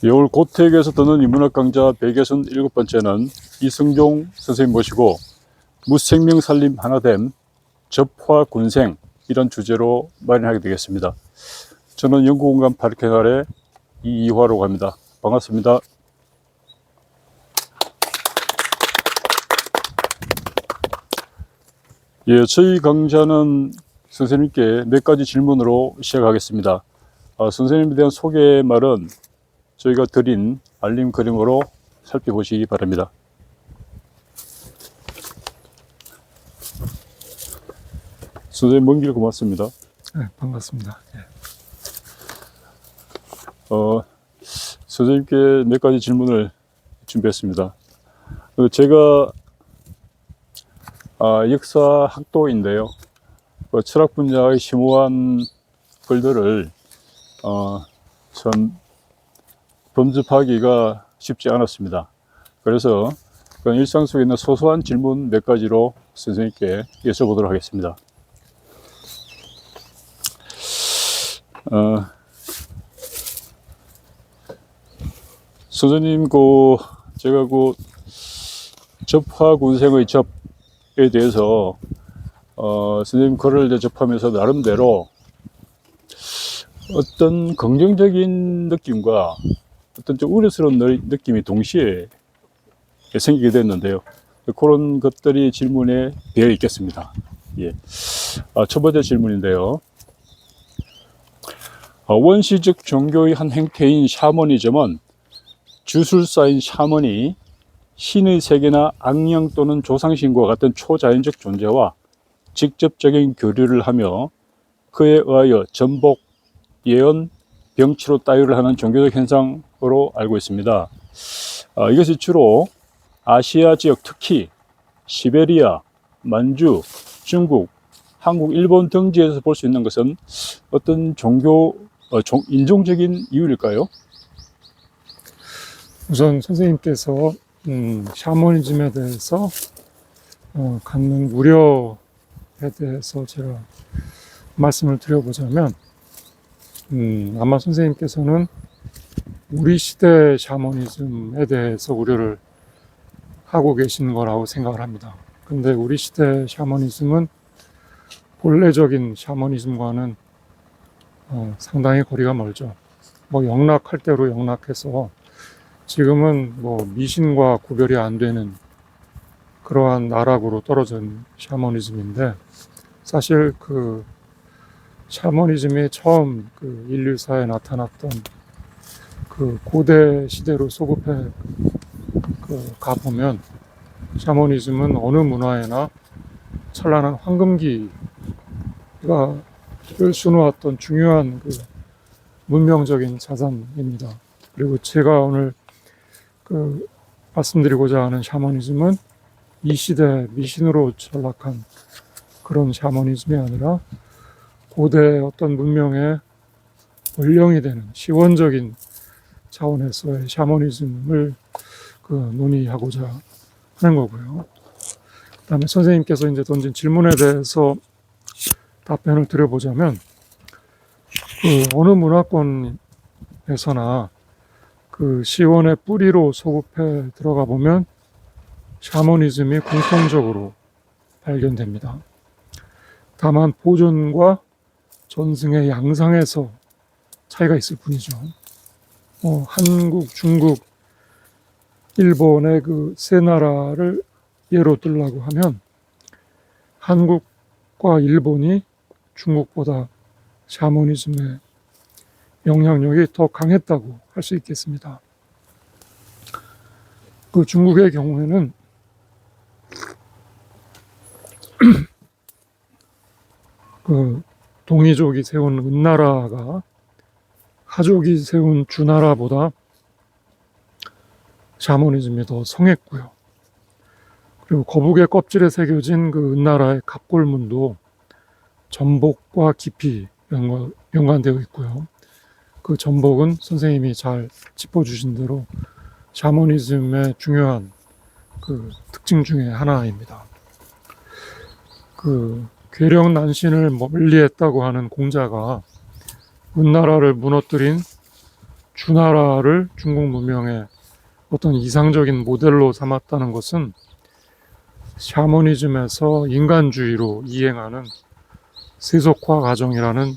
올 고택에서 듣는 인문학 강좌 167번째는 이승종 선생님 모시고 무생명 살림 하나됨 접화군생 이런 주제로 마련하게 되겠습니다. 저는 연구공간 8캐널의 이이화라고 합니다. 반갑습니다. 예, 저희 강좌는 선생님께 몇 가지 질문으로 시작하겠습니다. 선생님에 대한 소개 말은 저희가 드린 알림 그림으로 살펴보시기 바랍니다. 선생님 먼 길 고맙습니다. 네, 반갑습니다. 예. 선생님께 몇 가지 질문을 준비했습니다. 제가 역사 학도인데요. 철학 분야의 심오한 글들을 참 범접하기가 쉽지 않았습니다. 그래서 일상 속에 있는 소소한 질문 몇 가지로 선생님께 여쭤보도록 하겠습니다. 선생님, 제가 접화군생의 접에 대해서 선생님 글을 접하면서 나름대로 어떤 긍정적인 느낌과 어떤 좀 우려스러운 느낌이 동시에 생기게 됐는데요. 그런 것들이 질문에 되어 있겠습니다. 예. 첫 번째 질문인데요. 원시적 종교의 한 행태인 샤머니즘은 주술사인 샤머니, 신의 세계나 악령 또는 조상신과 같은 초자연적 존재와 직접적인 교류를 하며 그에 의하여 전복, 예언, 병치로 따위를 하는 종교적 현상으로 알고 있습니다. 이것이 주로 아시아 지역, 특히 시베리아, 만주, 중국, 한국, 일본 등지에서 볼 수 있는 것은 어떤 인종적인 이유일까요? 우선 선생님께서 샤머니즘에 대해서 갖는 우려에 대해서 제가 말씀을 드려보자면 아마 선생님께서는 우리 시대 샤머니즘에 대해서 우려를 하고 계신 거라고 생각을 합니다. 근데 우리 시대 샤머니즘은 본래적인 샤머니즘과는 상당히 거리가 멀죠. 영락할 대로 영락해서 지금은 미신과 구별이 안 되는 그러한 나락으로 떨어진 샤머니즘인데, 사실 그 샤머니즘이 처음 인류사에 나타났던 그 고대 시대로 소급해 가보면 샤머니즘은 어느 문화에나 찬란한 황금기가 수놓았던 중요한 문명적인 자산입니다. 그리고 제가 오늘 말씀드리고자 하는 샤머니즘은 이 시대 미신으로 전락한 그런 샤머니즘이 아니라 고대 어떤 문명의 원령이 되는 시원적인 차원에서의 샤머니즘을 논의하고자 하는 거고요. 그 다음에 선생님께서 이제 던진 질문에 대해서 답변을 드려보자면, 어느 문화권에서나 시원의 뿌리로 소급해 들어가 보면 샤머니즘이 공통적으로 발견됩니다. 다만 보존과 전승의 양상에서 차이가 있을 뿐이죠. 한국, 중국, 일본의 세 나라를 예로 들라고 하면 한국과 일본이 중국보다 샤머니즘의 영향력이 더 강했다고 할 수 있겠습니다. 중국의 경우에는 동이족이 세운 은나라가 하족이 세운 주나라보다 샤머니즘이 더 성했고요. 그리고 거북의 껍질에 새겨진 은나라의 갑골문도 전복과 깊이 연관되어 있고요. 전복은 선생님이 잘 짚어주신 대로 샤머니즘의 중요한 특징 중에 하나입니다. 괴력 난신을 멀리했다고 하는 공자가 은나라를 무너뜨린 주나라를 중국 문명의 어떤 이상적인 모델로 삼았다는 것은 샤머니즘에서 인간주의로 이행하는 세속화 과정이라는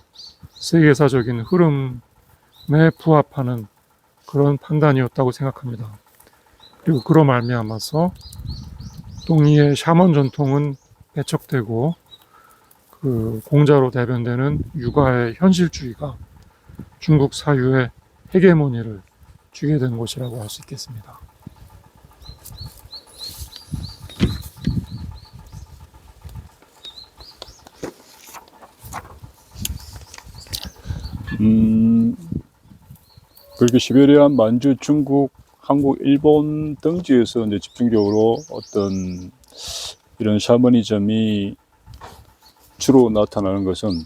세계사적인 흐름에 부합하는 그런 판단이었다고 생각합니다. 그리고 그로 말미암아서 동리의 샤먼 전통은 배척되고 그 공자로 대변되는 육아의 현실주의가 중국 사유의 헤게모니를 쥐게 된 것이라고 할 수 있겠습니다. 그렇게 시베리아, 만주, 중국, 한국, 일본 등지에서 이제 집중적으로 어떤 이런 샤머니즘이 주로 나타나는 것은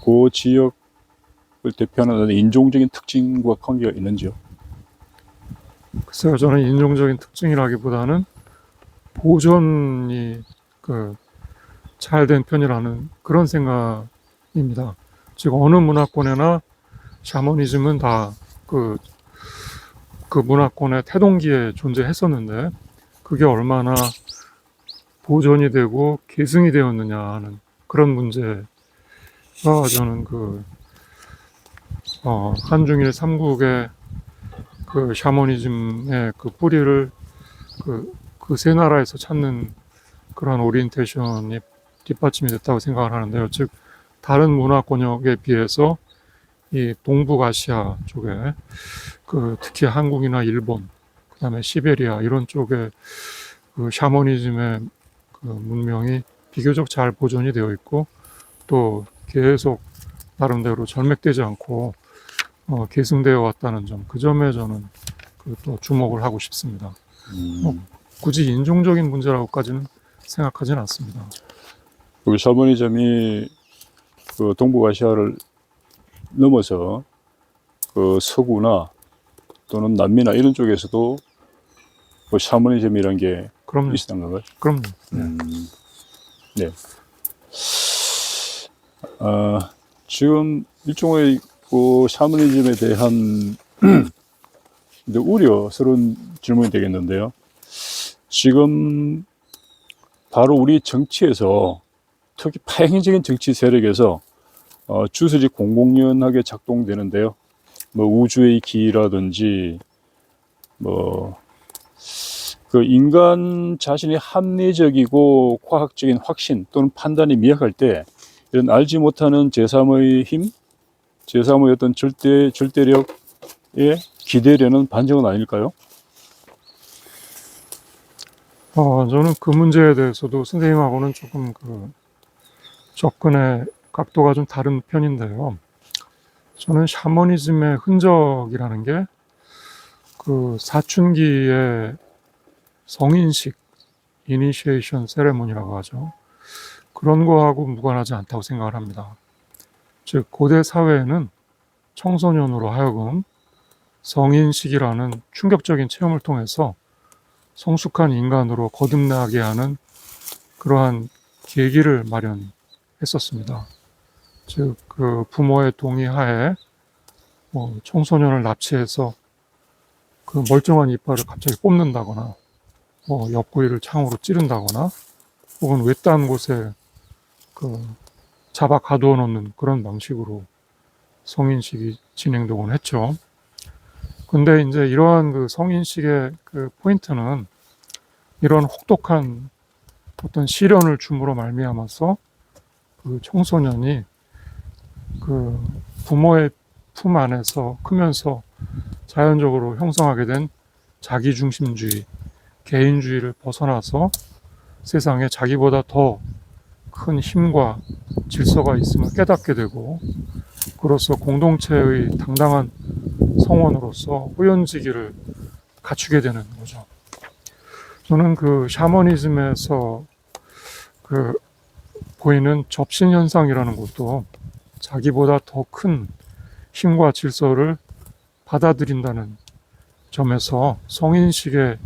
그 지역을 대표하는 인종적인 특징과 관계가 있는지요? 글쎄요, 저는 인종적인 특징이라기보다는 보존이 잘 된 편이라는 그런 생각입니다. 즉 어느 문화권에나 샤머니즘은 다 그 문화권의 태동기에 존재했었는데 그게 얼마나 보존이 되고 계승이 되었느냐 하는 그런 문제가 저는 한중일 삼국의 그 샤머니즘의 그 뿌리를 그 세 나라에서 찾는 그런 오리엔테이션이 뒷받침이 됐다고 생각을 하는데요. 즉 다른 문화권역에 비해서 이 동북아시아 쪽에 특히 한국이나 일본, 그다음에 시베리아 이런 쪽에 그 샤머니즘의 그 문명이 비교적 잘 보존이 되어 있고 또 계속 나름대로 절맥되지 않고 계승되어 왔다는 점, 그 점에 저는 또 주목을 하고 싶습니다. 굳이 인종적인 문제라고까지는 생각하지는 않습니다. 그 샤머니즘이 그 동북아시아를 넘어서 그 서구나 또는 남미나 이런 쪽에서도 그 샤머니즘이라는 게 그럼요. 있었던 건가요? 그럼요. 네. 지금 일종의 그 샤머니즘에 대한 우려스러운 질문이 되겠는데요. 지금 바로 우리 정치에서 특히 파행적인 정치 세력에서 주술이 공공연하게 작동되는데요. 뭐 우주의 기라든지 그 인간 자신이 합리적이고 과학적인 확신 또는 판단이 미약할 때 이런 알지 못하는 제3의 힘, 제3의 어떤 절대력에 기대려는 반증은 아닐까요? 저는 그 문제에 대해서도 선생님하고는 조금 접근의 각도가 좀 다른 편인데요. 저는 샤머니즘의 흔적이라는 게 사춘기의 성인식, 이니시에이션 세레모니라고 하죠. 그런 거하고 무관하지 않다고 생각을 합니다. 즉 고대 사회에는 청소년으로 하여금 성인식이라는 충격적인 체험을 통해서 성숙한 인간으로 거듭나게 하는 그러한 계기를 마련했었습니다. 즉 부모의 동의하에 청소년을 납치해서 그 멀쩡한 이빨을 갑자기 뽑는다거나 옆구리를 창으로 찌른다거나 혹은 외딴 곳에 잡아 가두어 놓는 그런 방식으로 성인식이 진행되곤 했죠. 근데 이제 이러한 성인식의 포인트는 이런 혹독한 어떤 시련을 줌으로 말미암아서 청소년이 부모의 품 안에서 크면서 자연적으로 형성하게 된 자기중심주의, 개인주의를 벗어나서 세상에 자기보다 더 큰 힘과 질서가 있음을 깨닫게 되고 그로써 공동체의 당당한 성원으로서 후연지기를 갖추게 되는 거죠. 저는 샤머니즘에서 보이는 접신현상이라는 것도 자기보다 더 큰 힘과 질서를 받아들인다는 점에서 성인식의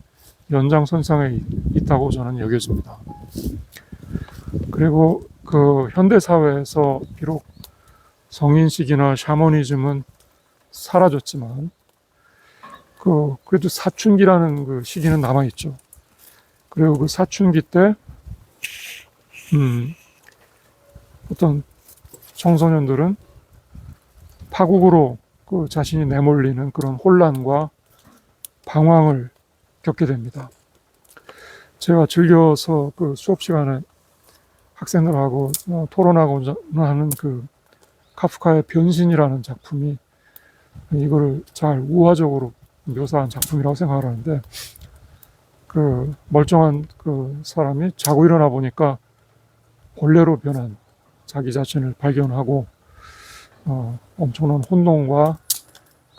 연장선상에 있다고 저는 여겨집니다. 그리고 현대사회에서 비록 성인식이나 샤머니즘은 사라졌지만 그래도 사춘기라는 그 시기는 남아있죠. 그리고 그 사춘기 때, 어떤 청소년들은 파국으로 그 자신이 내몰리는 그런 혼란과 방황을 겪게 됩니다. 제가 즐겨서 그 수업 시간에 학생들하고 토론하고 하는 그 카프카의 변신이라는 작품이 이거를 잘 우화적으로 묘사한 작품이라고 생각을 하는데, 그 멀쩡한 그 사람이 자고 일어나 보니까 벌레로 변한 자기 자신을 발견하고 엄청난 혼돈과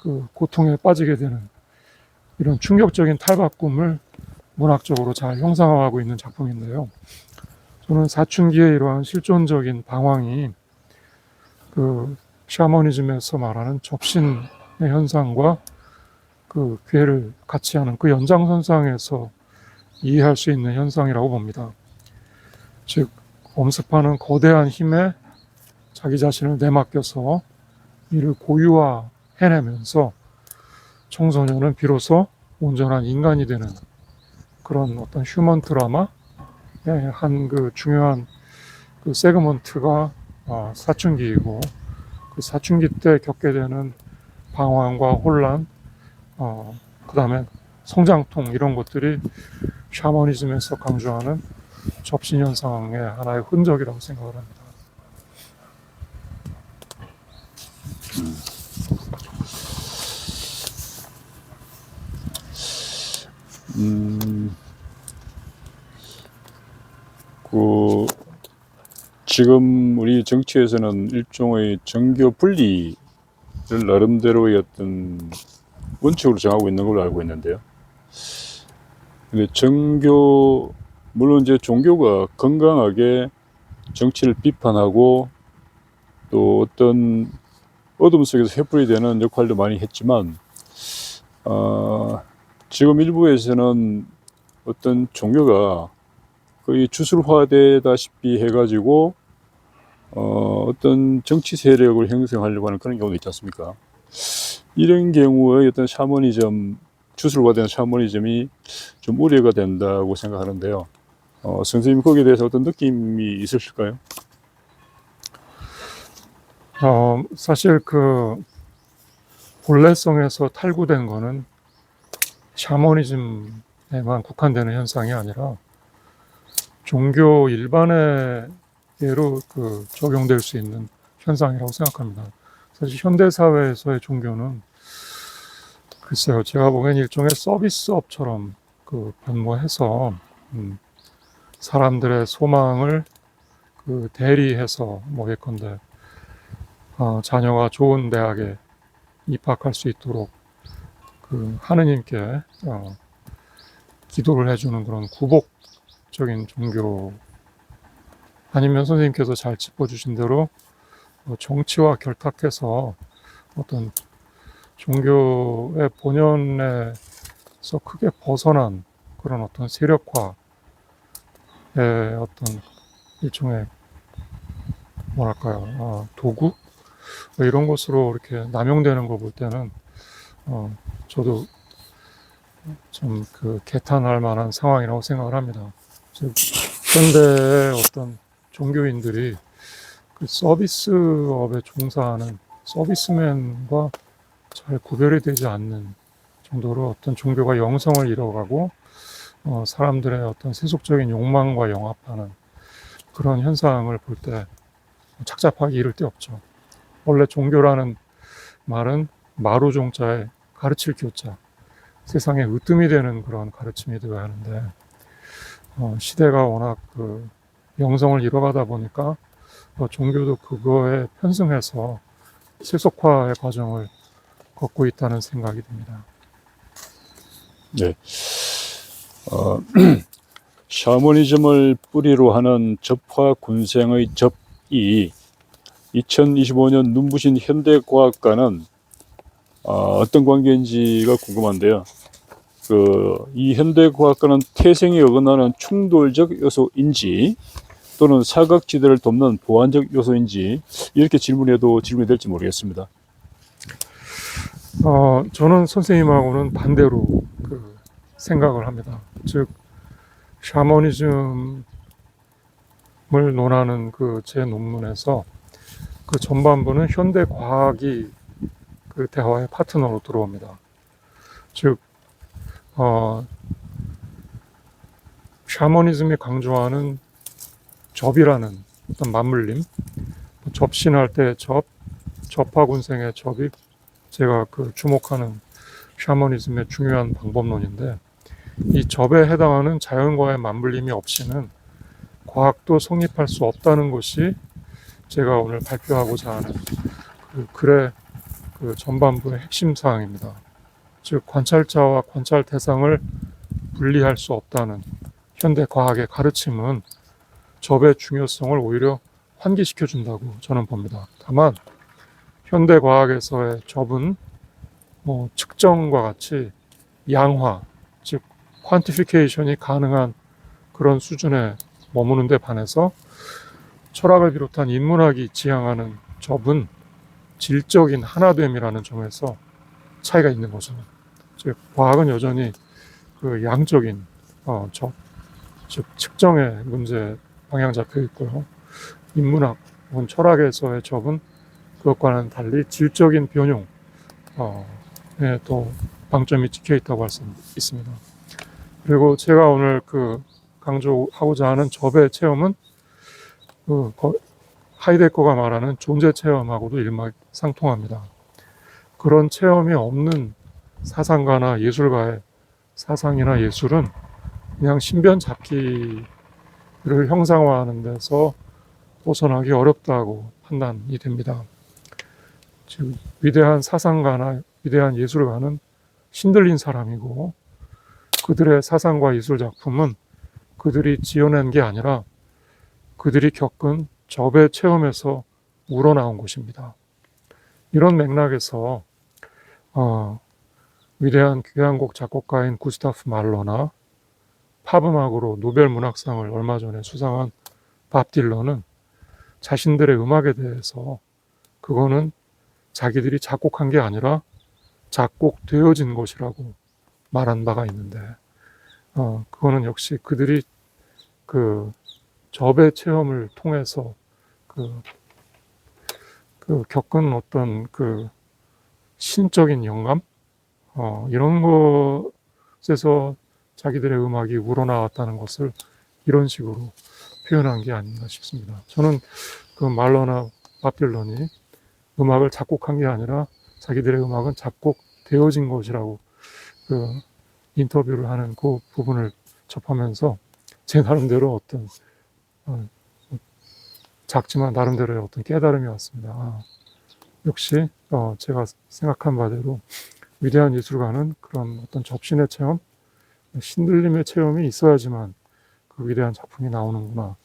그 고통에 빠지게 되는 이런 충격적인 탈바꿈을 문학적으로 잘 형상화하고 있는 작품인데요. 저는 사춘기의 이러한 실존적인 방황이 그 샤머니즘에서 말하는 접신의 현상과 그 괴를 같이 하는 그 연장선상에서 이해할 수 있는 현상이라고 봅니다. 즉, 엄습하는 거대한 힘에 자기 자신을 내맡겨서 이를 고유화해내면서 청소년은 비로소 온전한 인간이 되는 그런 어떤 휴먼 드라마의 한 그 중요한 그 세그먼트가 사춘기이고, 그 사춘기 때 겪게 되는 방황과 혼란, 그 다음에 성장통, 이런 것들이 샤머니즘에서 강조하는 접신현상의 하나의 흔적이라고 생각을 합니다. 지금 우리 정치에서는 일종의 정교 분리를 나름대로의 어떤 원칙으로 정하고 있는 걸로 알고 있는데요. 근데 물론 이제 종교가 건강하게 정치를 비판하고 또 어떤 어둠 속에서 횃불이 되는 역할도 많이 했지만, 지금 일부에서는 어떤 종교가 거의 주술화되다시피 해가지고 어떤 정치 세력을 형성하려고 하는 그런 경우도 있지 않습니까? 이런 경우에 어떤 샤머니즘, 주술화된 샤머니즘이 좀 우려가 된다고 생각하는데요. 선생님 거기에 대해서 어떤 느낌이 있으실까요? 사실 그 본래성에서 탈구된 거는 샤머니즘에만 국한되는 현상이 아니라 종교 일반의 예로 그 적용될 수 있는 현상이라고 생각합니다. 사실 현대 사회에서의 종교는 글쎄요, 제가 보기엔 일종의 서비스업처럼 그 변모해서 사람들의 소망을 그 대리해서 뭐 예컨대 자녀가 좋은 대학에 입학할 수 있도록 그 하느님께 기도를 해주는 그런 구복적인 종교, 아니면 선생님께서 잘 짚어주신 대로 정치와 결탁해서 어떤 종교의 본연에서 크게 벗어난 그런 어떤 세력화의 어떤 일종의 뭐랄까요, 도구? 뭐 이런 것으로 이렇게 남용되는 거 볼 때는 저도 좀 그 개탄할 만한 상황이라고 생각을 합니다. 즉, 현대의 어떤 종교인들이 그 서비스업에 종사하는 서비스맨과 잘 구별이 되지 않는 정도로 어떤 종교가 영성을 잃어가고 사람들의 어떤 세속적인 욕망과 영합하는 그런 현상을 볼 때 착잡하기 이를 데 없죠. 원래 종교라는 말은 마루종자에 가르칠 교자, 세상에 으뜸이 되는 그런 가르침이 되어야 하는데, 시대가 워낙 그 영성을 잃어가다 보니까 종교도 그거에 편승해서 세속화의 과정을 걷고 있다는 생각이 듭니다. 네. 샤머니즘을 뿌리로 하는 접화 군생의 접이 2025년 눈부신 현대과학과는 어떤 관계인지가 궁금한데요. 이 현대과학과는 태생에 어긋나는 충돌적 요소인지 또는 사각지대를 돕는 보완적 요소인지 이렇게 질문해도 질문이 될지 모르겠습니다. 저는 선생님하고는 반대로 그 생각을 합니다. 즉, 샤머니즘을 논하는 그 제 논문에서 그 전반부는 현대 과학이 그 대화의 파트너로 들어옵니다. 즉, 샤머니즘이 강조하는 접이라는 어떤 맞물림, 접신할 때 접하군생의 접이 제가 그 주목하는 샤머니즘의 중요한 방법론인데, 이 접에 해당하는 자연과의 맞물림이 없이는 과학도 성립할 수 없다는 것이 제가 오늘 발표하고자 하는 그 글의 그 전반부의 핵심 사항입니다. 즉, 관찰자와 관찰 대상을 분리할 수 없다는 현대 과학의 가르침은 접의 중요성을 오히려 환기시켜 준다고 저는 봅니다. 다만 현대 과학에서의 접은 측정과 같이 양화, 즉 퀀티피케이션이 가능한 그런 수준에 머무는 데 반해서 철학을 비롯한 인문학이 지향하는 접은 질적인 하나됨이라는 점에서 차이가 있는 거죠. 즉 과학은 여전히 그 양적인 접, 즉 측정의 문제 방향 잡혀 있고요. 인문학 혹은 철학에서의 접은 그것과는 달리 질적인 변용에 또 방점이 찍혀 있다고 할 수 있습니다. 그리고 제가 오늘 그 강조하고자 하는 접의 체험은 그 하이데거가 말하는 존재 체험하고도 일맥상통합니다. 그런 체험이 없는 사상가나 예술가의 사상이나 예술은 그냥 신변 잡기를 형상화하는 데서 벗어나기 어렵다고 판단이 됩니다. 즉 위대한 사상가나 위대한 예술가는 신들린 사람이고, 그들의 사상과 예술 작품은 그들이 지어낸 게 아니라 그들이 겪은 접의 체험에서 우러나온 것입니다. 이런 맥락에서 위대한 교향곡 작곡가인 구스타프 말러나 팝음악으로 노벨 문학상을 얼마 전에 수상한 밥 딜런은 자신들의 음악에 대해서 그거는 자기들이 작곡한 게 아니라 작곡되어진 것이라고 말한 바가 있는데, 그거는 역시 그들이 그 접의 체험을 통해서 그 겪은 어떤 그 신적인 영감, 이런 것에서 자기들의 음악이 우러나왔다는 것을 이런 식으로 표현한 게 아닌가 싶습니다. 저는 그 말러나 밥 딜런이 음악을 작곡한 게 아니라 자기들의 음악은 작곡되어진 것이라고 그 인터뷰를 하는 그 부분을 접하면서 제 나름대로 어떤 작지만 나름대로의 어떤 깨달음이 왔습니다. 역시 제가 생각한 바대로 위대한 예술가는 그런 어떤 접신의 체험, 신들림의 체험이 있어야지만 그 위대한 작품이 나오는구나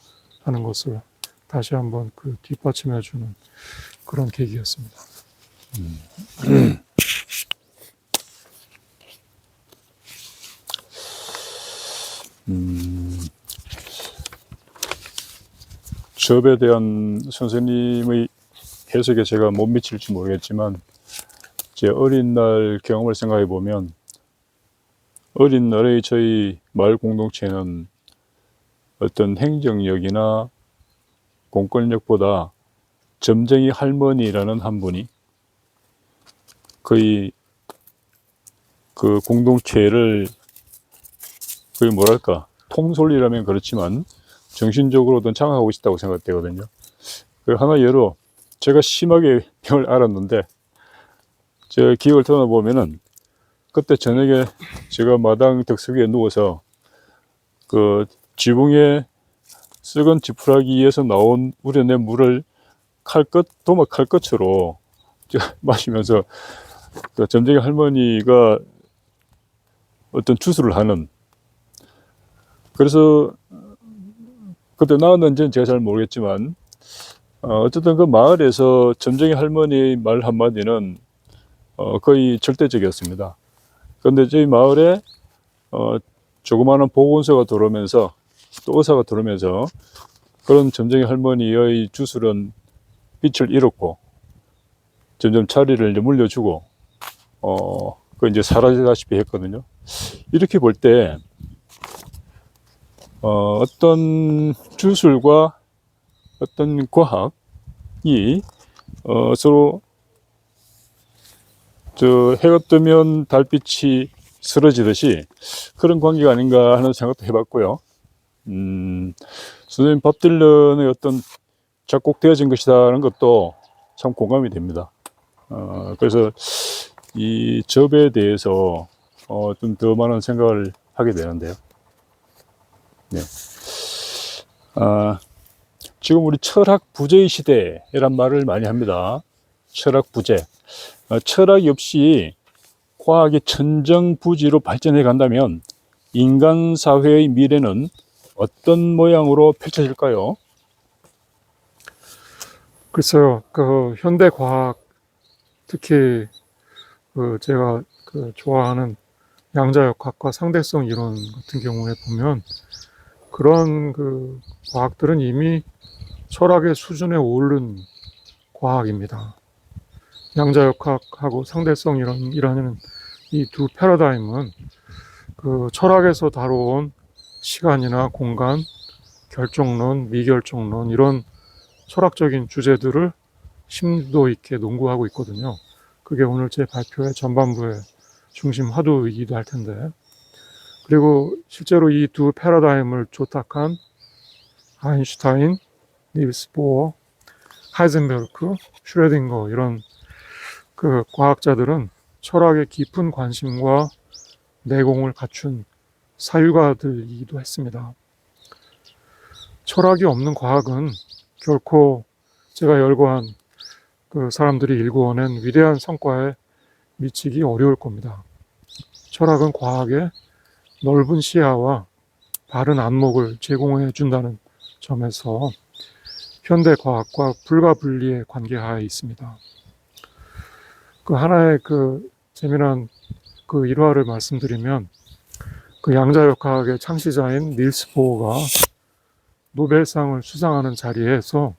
하는 것을 다시 한번 그 뒷받침해주는 그런 계기였습니다. 접에 대한 선생님의 해석에 제가 못 미칠지 모르겠지만, 제 어린 날 경험을 생각해 보면, 어린 날의 저희 마을 공동체는 어떤 행정력이나 공권력보다 점쟁이 할머니라는 한 분이 거의 그 공동체를 거의 뭐랄까 통솔이라면 그렇지만 정신적으로든 장악하고 있다고 생각되거든요. 그 하나 예로 제가 심하게 병을 앓았는데, 제 기억을 떠나보면은 그때 저녁에 제가 마당 덕석에 누워서 그 지붕에 썩은 지푸라기에서 나온 우려낸 물을 도마 칼끝으로 마시면서 그 점쟁이 할머니가 어떤 주술을 하는, 그래서 그때 나왔는지는 제가 잘 모르겠지만 어쨌든 그 마을에서 점쟁이 할머니의 말 한마디는 거의 절대적이었습니다. 그런데 저희 마을에 조그마한 보건소가 들어오면서 또 의사가 들어오면서 그런 점쟁이 할머니의 주술은 빛을 잃었고 점점 자리를 물려주고 그 이제 사라지다시피 했거든요. 이렇게 볼 때, 어떤 주술과 어떤 과학이, 서로, 해가 뜨면 달빛이 쓰러지듯이 그런 관계가 아닌가 하는 생각도 해봤고요. 선생님 밥 딜런의 어떤 작곡되어진 것이라는 것도 참 공감이 됩니다. 그래서 이 접에 대해서 좀 더 많은 생각을 하게 되는데요. 네. 지금 우리 철학 부재의 시대란 말을 많이 합니다. 철학 부재. 철학이 없이 과학이 천정부지로 발전해 간다면 인간 사회의 미래는 어떤 모양으로 펼쳐질까요? 글쎄요, 그 현대 과학, 특히 그 제가 그 좋아하는 양자역학과 상대성 이론 같은 경우에 보면 그런 그 과학들은 이미 철학의 수준에 오른 과학입니다. 양자역학하고 상대성 이론이라는 이 두 패러다임은 그 철학에서 다뤄온 시간이나 공간, 결정론, 미결정론 이런 철학적인 주제들을 심도 있게 농구하고 있거든요. 그게 오늘 제 발표의 전반부의 중심 화두이기도 할 텐데. 그리고 실제로 이 두 패러다임을 조탁한 아인슈타인, 닐스 보어, 하이젠베르크, 슈레딩거 이런 그 과학자들은 철학에 깊은 관심과 내공을 갖춘 사유가들이기도 했습니다. 철학이 없는 과학은 결코 제가 열거한 그 사람들이 일구어낸 위대한 성과에 미치기 어려울 겁니다. 철학은 과학의 넓은 시야와 바른 안목을 제공해 준다는 점에서 현대 과학과 불가분리의 관계하에 있습니다. 그 하나의 그 재미난 그 일화를 말씀드리면 그 양자역학의 창시자인 닐스 보어가 노벨상을 수상하는 자리에서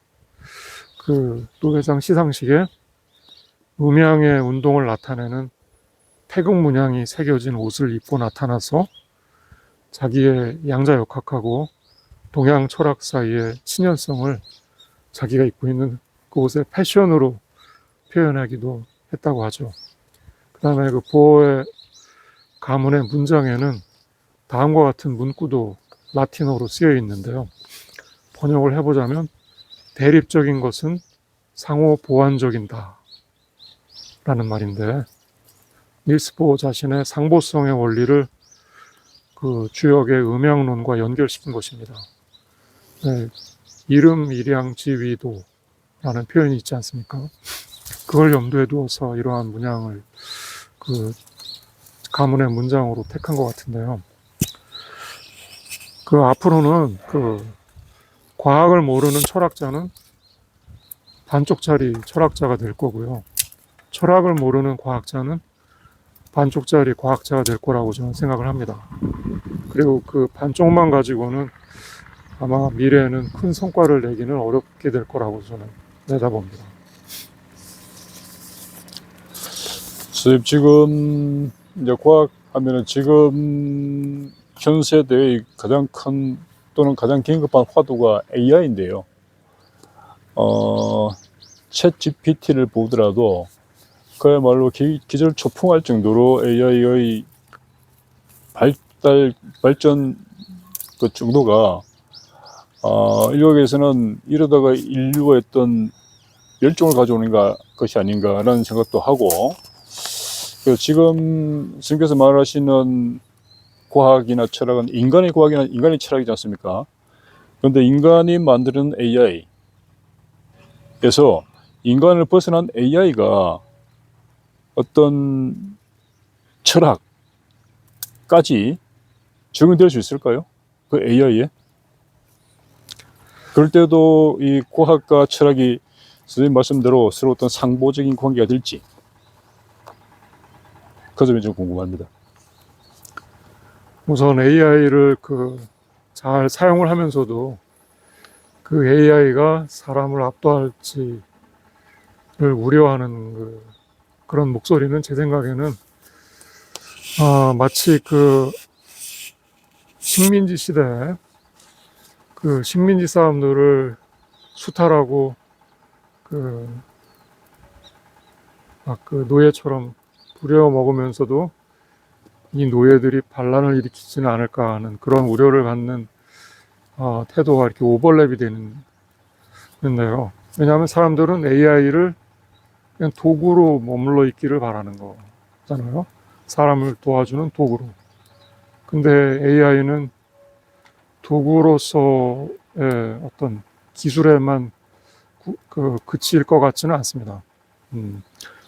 그 노벨상 시상식에 음양의 운동을 나타내는 태극 문양이 새겨진 옷을 입고 나타나서 자기의 양자역학하고 동양 철학 사이의 친연성을 자기가 입고 있는 그 옷의 패션으로 표현하기도 했다고 하죠. 그 다음에 그 보어의 가문의 문장에는 다음과 같은 문구도 라틴어로 쓰여 있는데요. 번역을 해보자면 대립적인 것은 상호 보완적인다 라는 말인데 닐스 보어 자신의 상보성의 원리를 그 주역의 음양론과 연결시킨 것입니다. 네, 이름 일양지위도 라는 표현이 있지 않습니까? 그걸 염두에 두어서 이러한 문양을 그 가문의 문장으로 택한 것 같은데요. 그 앞으로는 그 과학을 모르는 철학자는 반쪽짜리 철학자가 될 거고요. 철학을 모르는 과학자는 반쪽짜리 과학자가 될 거라고 저는 생각을 합니다. 그리고 그 반쪽만 가지고는 아마 미래에는 큰 성과를 내기는 어렵게 될 거라고 저는 내다봅니다. 선생님, 지금 이제 과학 하면은 지금 현 세대의 가장 큰 또는 가장 긴급한 화두가 AI인데요. 챗 GPT를 보더라도 그야말로 기절초풍할 정도로 AI의 발전 그 정도가 인류학에서는 이러다가 인류가 어떤 멸종을 가져오는 것이 아닌가라는 생각도 하고, 그래서 지금 선생님께서 말하시는 과학이나 철학은 인간의 과학이나 인간의 철학이지 않습니까? 그런데 인간이 만드는 AI에서 인간을 벗어난 AI가 어떤 철학까지 적용될 수 있을까요? 그 AI에? 그럴 때도 이 과학과 철학이 선생님 말씀대로 서로 어떤 상보적인 관계가 될지 그 점이 좀 궁금합니다. 우선 AI를 잘 사용을 하면서도 그 AI가 사람을 압도할지를 우려하는 그런 목소리는 제 생각에는 마치 그 식민지 시대 그 식민지 사람들을 수탈하고 그 노예처럼 부려먹으면서도 이 노예들이 반란을 일으키지는 않을까 하는 그런 우려를 갖는 태도가 이렇게 오버랩이 되는데요. 왜냐하면 사람들은 AI를 그냥 도구로 머물러 있기를 바라는 거잖아요. 사람을 도와주는 도구로. 근데 AI는 도구로서의 어떤 기술에만 그칠 것 같지는 않습니다.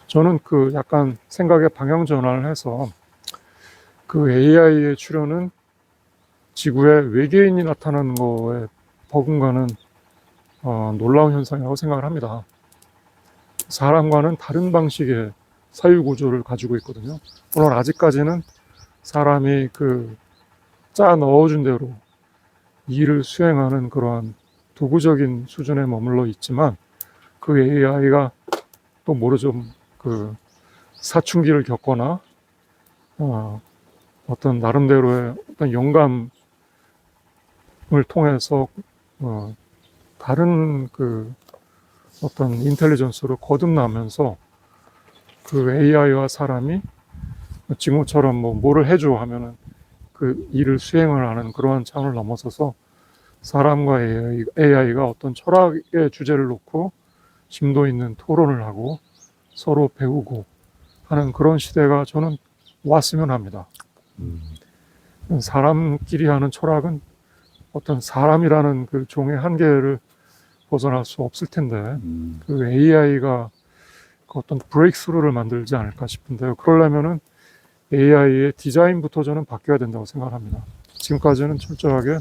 저는 그 약간 생각의 방향 전환을 해서 그 AI의 출현은 지구에 외계인이 나타나는 거에 버금가는 놀라운 현상이라고 생각을 합니다. 사람과는 다른 방식의 사유 구조를 가지고 있거든요. 물론 아직까지는 사람이 짜 넣어준 대로 일을 수행하는 그러한 도구적인 수준에 머물러 있지만 그 AI가 또 모르죠. 사춘기를 겪거나 어떤 나름대로의 어떤 영감을 통해서 다른 어떤 인텔리전스로 거듭나면서 그 AI와 사람이 지금처럼 뭐를 해줘 하면은 그 일을 수행을 하는 그러한 차원을 넘어서서 사람과 AI가 어떤 철학의 주제를 놓고 심도 있는 토론을 하고 서로 배우고 하는 그런 시대가 저는 왔으면 합니다. 사람끼리 하는 철학은 어떤 사람이라는 그 종의 한계를 벗어날 수 없을 텐데 그 AI가 어떤 브레이크스루를 만들지 않을까 싶은데요. 그러려면은 AI의 디자인부터 저는 바뀌어야 된다고 생각합니다. 지금까지는 철저하게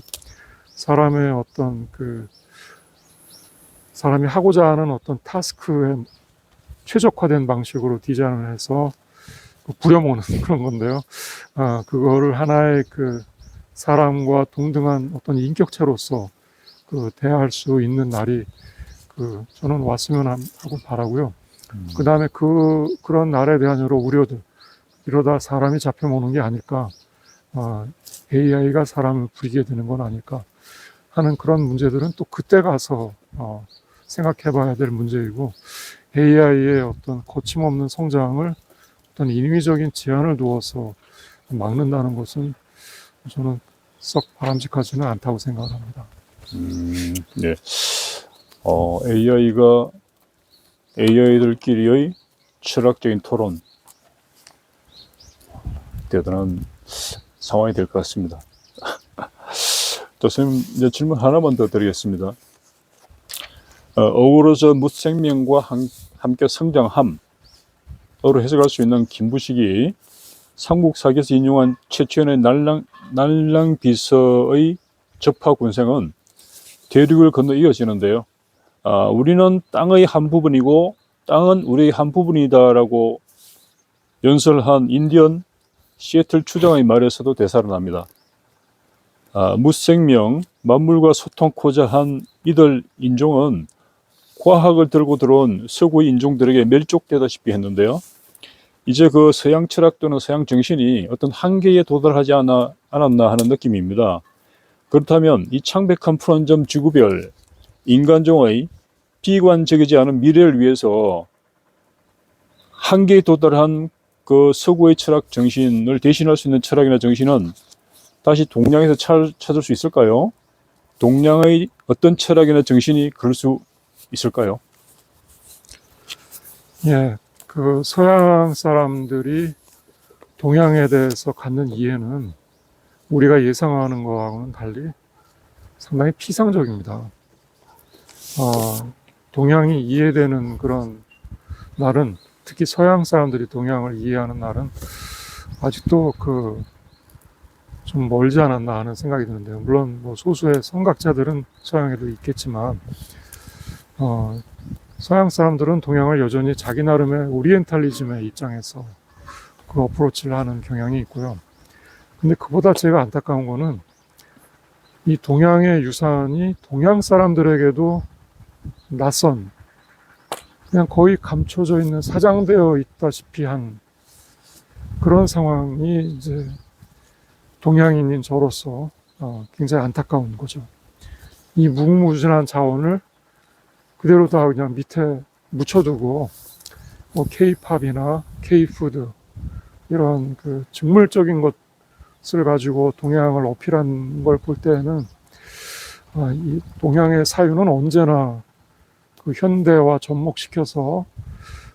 사람의 어떤 사람이 하고자 하는 어떤 타스크에 최적화된 방식으로 디자인을 해서 부려먹는 그런 건데요. 그거를 하나의 사람과 동등한 어떤 인격체로서 대할 수 있는 날이 저는 왔으면 하고 바라고요. 그 다음에 그런 날에 대한 여러 우려들, 이러다 사람이 잡혀먹는 게 아닐까, AI가 사람을 부리게 되는 건 아닐까 하는 그런 문제들은 또 그때 가서 생각해봐야 될 문제이고, AI의 어떤 거침없는 성장을 어떤 인위적인 제한을 두어서 막는다는 것은 저는 썩 바람직하지는 않다고 생각합니다. 네. AI가 AI들끼리의 철학적인 토론, 대단한 상황이 될 것 같습니다. 또 선생님, 이제 질문 하나만 더 드리겠습니다. 어우러져 무생명과 함께 성장함으로 해석할 수 있는 김부식이 삼국사기에서 인용한 최초의 날랑 비서의 접하군생은 대륙을 건너 이어지는데요. 우리는 땅의 한 부분이고 땅은 우리의 한 부분이다라고 연설한 인디언 시애틀 추장의 말에서도 대사로 납니다. 무생명, 만물과 소통코자 한 이들 인종은 과학을 들고 들어온 서구의 인종들에게 멸족되다시피 했는데요. 이제 그 서양 철학 또는 서양 정신이 어떤 한계에 도달하지 않았나 하는 느낌입니다. 그렇다면 이 창백한 푸른점 지구별 인간종의 비관적이지 않은 미래를 위해서 한계에 도달한 그 서구의 철학 정신을 대신할 수 있는 철학이나 정신은 다시 동양에서 찾을 수 있을까요? 동양의 어떤 철학이나 정신이 그럴 수 있을까요? 예, 서양 사람들이 동양에 대해서 갖는 이해는 우리가 예상하는 거하고는 달리 상당히 피상적입니다. 동양이 이해되는 그런 날은, 특히 서양 사람들이 동양을 이해하는 날은 아직도 좀 멀지 않았나 하는 생각이 드는데요. 물론 소수의 성각자들은 서양에도 있겠지만 서양 사람들은 동양을 여전히 자기 나름의 오리엔탈리즘의 입장에서 그 어프로치를 하는 경향이 있고요. 근데 그보다 제가 안타까운 거는 이 동양의 유산이 동양 사람들에게도 낯선 그냥 거의 감춰져 있는, 사장되어 있다시피 한 그런 상황이 이제 동양인인 저로서 굉장히 안타까운 거죠. 이 무궁무진한 자원을 그대로 다 그냥 밑에 묻혀두고 뭐 K-팝이나 K-푸드 이런 그 직물적인 것을 가지고 동양을 어필한 걸 볼 때는 이 동양의 사유는 언제나 그 현대화 접목시켜서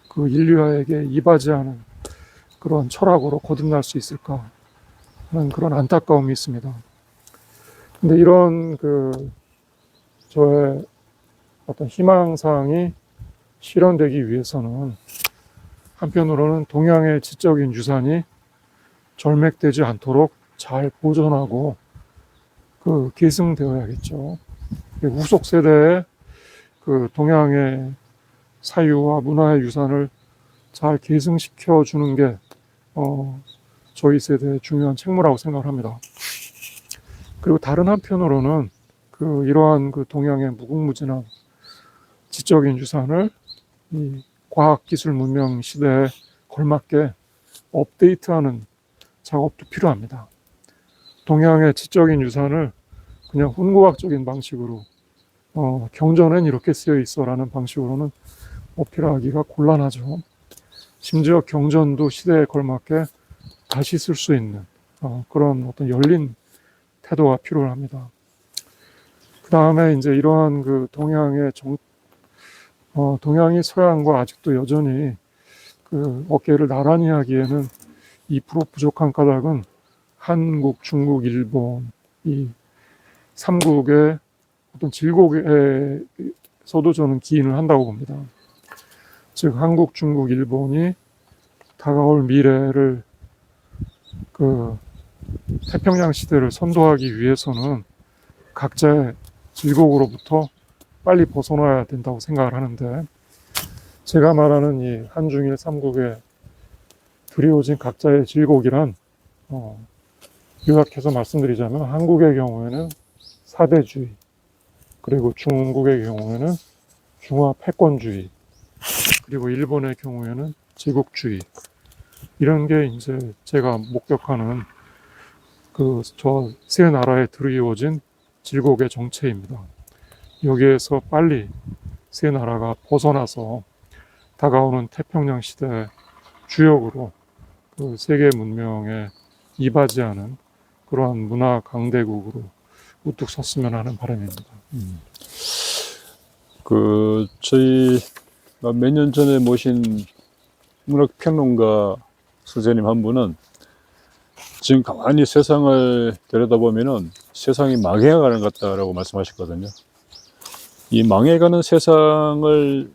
그 인류에게 이바지하는 그런 철학으로 거듭날 수 있을까 하는 그런 안타까움이 있습니다. 근데 이런 그 저의 어떤 희망사항이 실현되기 위해서는 한편으로는 동양의 지적인 유산이 절맥되지 않도록 잘 보존하고 그 계승되어야겠죠. 후속 세대에 그 동양의 사유와 문화의 유산을 잘 계승시켜 주는 게 저희 세대의 중요한 책무라고 생각을 합니다. 그리고 다른 한편으로는 그 이러한 그 동양의 무궁무진한 지적인 유산을 이 과학기술 문명 시대에 걸맞게 업데이트하는 작업도 필요합니다. 동양의 지적인 유산을 그냥 훈구학적인 방식으로 경전엔 이렇게 쓰여 있어라는 방식으로는 어필하기가 곤란하죠. 심지어 경전도 시대에 걸맞게 다시 쓸 수 있는 그런 어떤 열린 태도가 필요합니다. 그 다음에 이제 이러한 그 동양의 동양이 서양과 아직도 여전히 그 어깨를 나란히 하기에는 2% 부족한 까닭은 한국, 중국, 일본 이 3국의 어떤 질곡에서도 저는 기인을 한다고 봅니다. 즉 한국, 중국, 일본이 다가올 미래를 그 태평양 시대를 선도하기 위해서는 각자의 질곡으로부터 빨리 벗어나야 된다고 생각을 하는데, 제가 말하는 이 한중일 3국에 드리워진 각자의 질곡이란 요약해서 말씀드리자면 한국의 경우에는 사대주의, 그리고 중국의 경우에는 중화 패권주의, 그리고 일본의 경우에는 제국주의, 이런 게 이제 제가 목격하는 그 저 세 나라에 드리워진 질곡의 정체입니다. 여기에서 빨리 세 나라가 벗어나서 다가오는 태평양 시대 주역으로 그 세계 문명에 이바지하는 그러한 문화 강대국으로 우뚝 섰으면 하는 바람입니다. 그 저희 몇 년 전에 모신 문학평론가 선생님 한 분은 지금 가만히 세상을 들여다보면은 세상이 망해가는 것 같다라고 말씀하셨거든요. 이 망해가는 세상을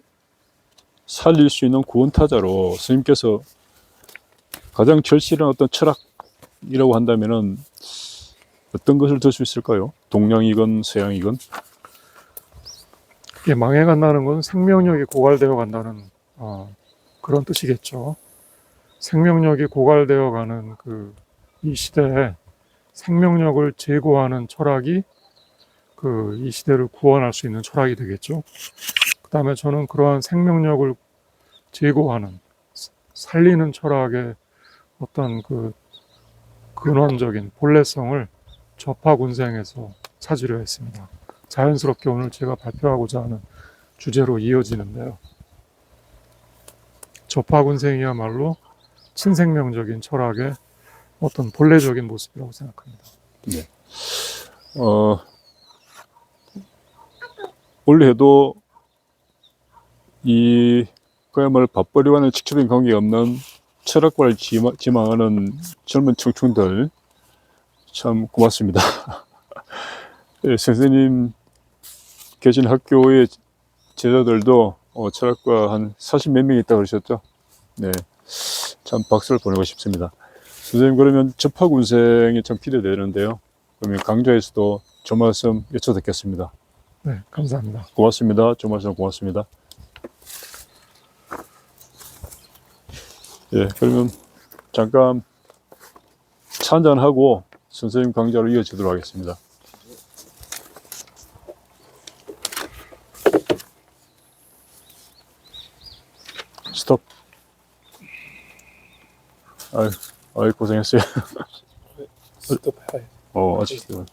살릴 수 있는 구원타자로 스님께서 가장 절실한 어떤 철학이라고 한다면은 어떤 것을 들 수 있을까요? 동양이건 서양이건? 이게 망해간다는 건 생명력이 고갈되어 간다는 그런 뜻이겠죠. 생명력이 고갈되어 가는 이 시대에 생명력을 제고하는 철학이 이 시대를 구원할 수 있는 철학이 되겠죠. 그 다음에 저는 그러한 생명력을 제고하는, 살리는 철학의 어떤 근원적인 본래성을 접하군생에서 찾으려 했습니다. 자연스럽게 오늘 제가 발표하고자 하는 주제로 이어지는데요. 접하군생이야말로 친생명적인 철학의 어떤 본래적인 모습이라고 생각합니다. 네. 올해도 그야말로 밥벌이와는 직접적인 관계가 없는 철학과를 지망하는 젊은 청춘들 참 고맙습니다. 네, 선생님 계신 학교의 제자들도 철학과 한 40몇 명 있다고 그러셨죠? 네, 참 박수를 보내고 싶습니다. 선생님, 그러면 접하군생이 참 기대되는데요. 그러면 강좌에서도 저 말씀 여쭤 듣겠습니다. 네, 감사합니다. 고맙습니다. 저 말씀 고맙습니다. 예, 그러면 잠깐 차 한잔하고 선생님 강좌로 이어지도록 하겠습니다. 스톱. 아유 고생했어요. 스톱해요. 아직도.